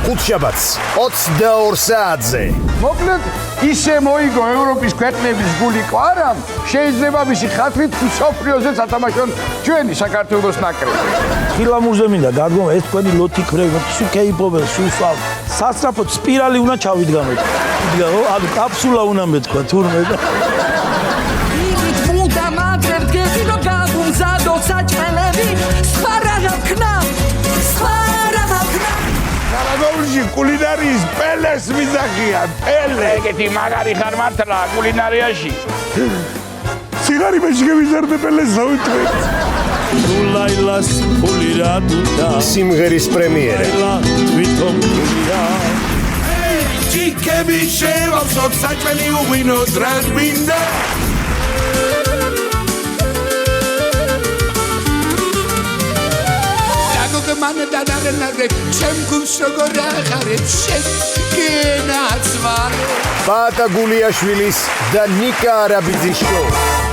ხუთშაბათს 22 საათზე. მოკლედ ისე მოიგო ევროპის ქვეყნების გული კვარამ, შეიძლება მისი ხათვით მსოფლიოზე სათამაშონ ჩვენი საქართველოს ნაკრები. ხილამურზე მინდა გადმო ეს თქვენი ლოთი ხრევი, სულ კეიპობენ, სულ სასწრაფოდ სპირალი უნდა ჩავიდგამოთ. იდგაო, ანუ კაფსულა უნდა მეთქვა თურმე და გარაგოულში კულინარიის პელეს მიზახიან, პელე. ეგეთი მაგარი ხარ მართლა კულინარიაში. სიგარი მეშგევიზარდე პელეს დავიტყვი. ლაილას ფული რა თუნდა სიმღერის პრემიერა. თვითონ ფულია ჩიკები შევავსოთ საჭმელი უღვინოთ რაც მინდა მანე დადარენადე ჩემ გულს როგორ ახარებ შეგენაც ვარ ბატა გულიაშვილის და ნიკა არაბიძის შოუ.